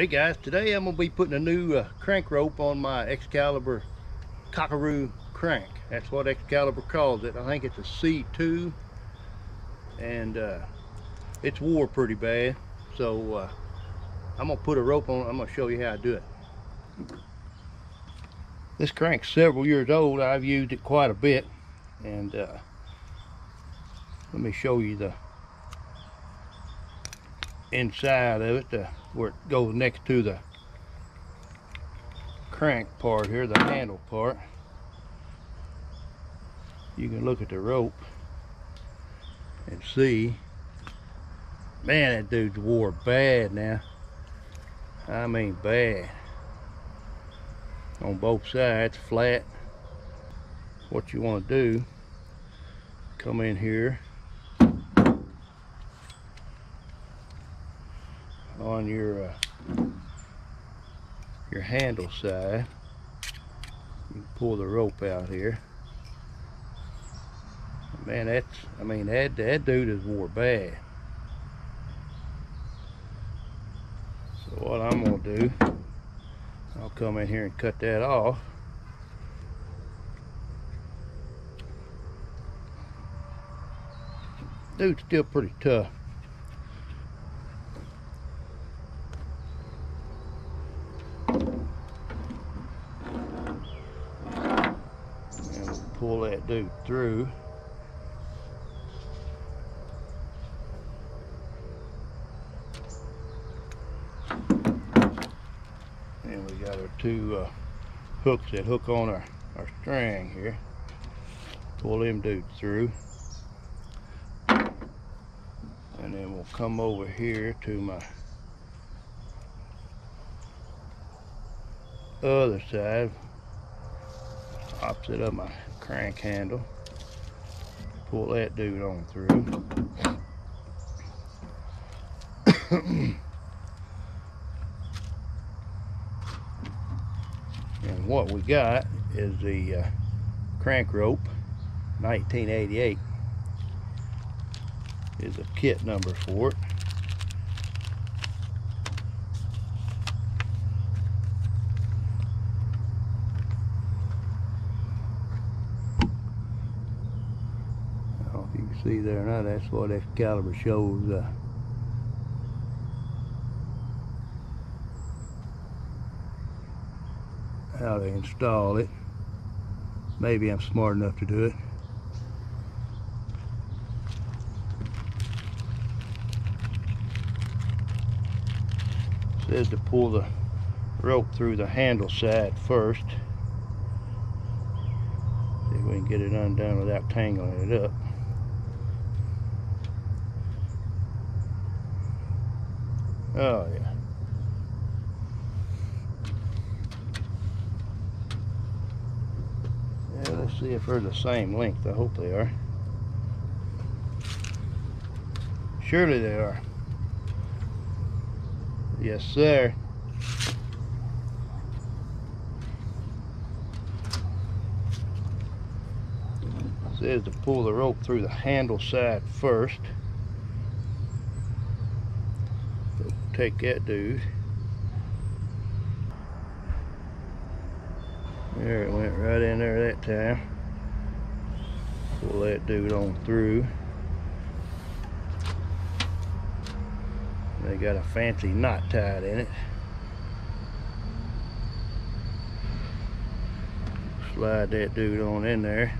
Hey guys, today I'm going to be putting a new crank rope on my Excalibur Cock-A-Roo crank. That's what Excalibur calls it. I think it's a C2, and it's wore pretty bad. So I'm going to put a rope on it. I'm going to show you how to do it. This crank's several years old. I've used it quite a bit, and let me show you the inside of it, where it goes next to the crank part here, the handle part. You can look at the rope and see, man, that dude's wore bad now. I mean bad. On both sides, flat. What you want to do, come in here on your handle side. You pull the rope out here. Man, that dude is wore bad. So what I'm gonna do, I'll come in here and cut that off. Dude's still pretty tough. And we'll pull that dude through. And we got our two hooks that hook on our string here. Pull them dudes through. And then we'll come over here to my other side, opposite of my crank handle. Pull that dude on through. And what we got is the crank rope 1988 is a kit number for it. I don't know if you can see there or not. That's what Excalibur shows how to install it. Maybe I'm smart enough to do it. It says to pull the rope through the handle side first. See if we can get it undone without tangling it up. Oh yeah. Let's see if they're the same length. I hope they are. Surely they are. Yes, sir. It says to pull the rope through the handle side first. So take that dude. There, it went right in there that time. Pull that dude on through. They got a fancy knot tied in it. Slide that dude on in there.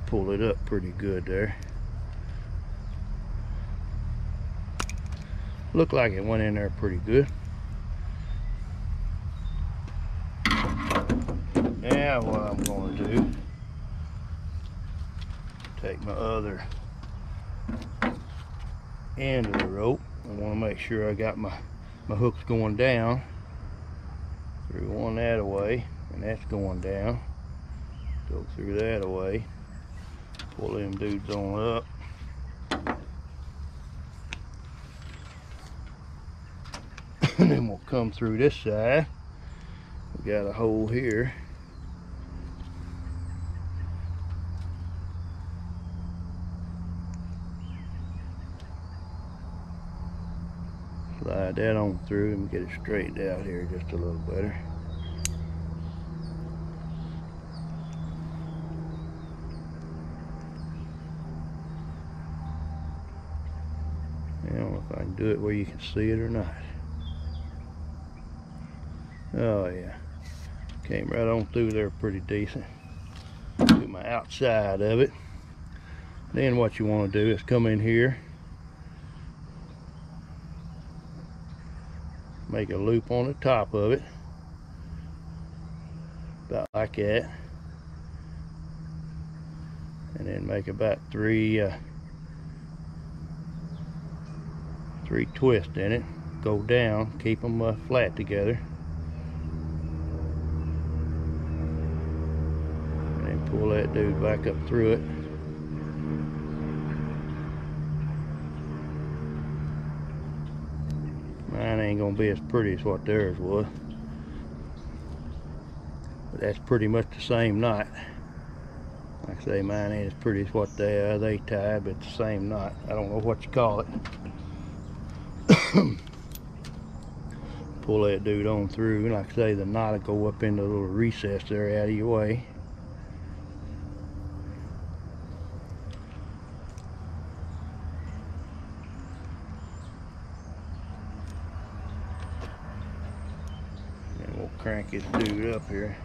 Pull it up pretty good there. Looked like it went in there pretty good. Now what I'm going to do, take my other end of the rope. I want to make sure I got my hooks going down. Through one that away, and that's going down. Go through that away. Pull them dudes on up. And then we'll come through this side. We got a hole here. Slide that on through and get it straightened out here just a little better. I don't know if I can do it where you can see it or not. Oh yeah, came right on through there pretty decent. Do my outside of it. Then what you want to do is come in here, make a loop on the top of it, about like that, and then make about three twists in it. Go down, keep them flat together, and then pull that dude back up through it. Mine ain't gonna be as pretty as what theirs was, but that's pretty much the same knot. Like I say, mine ain't as pretty as what they tied, but it's the same knot. I don't know what you call it. Pull that dude on through, and like I say, the knot will go up in the little recess there out of your way. And we'll crank this dude up here,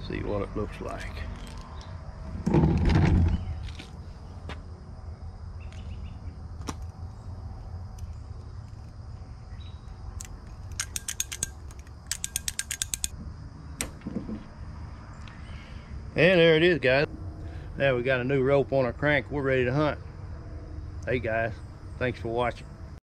see what it looks like. And there it is, guys. Now we got a new rope on our crank. We're ready to hunt. Hey guys, thanks for watching.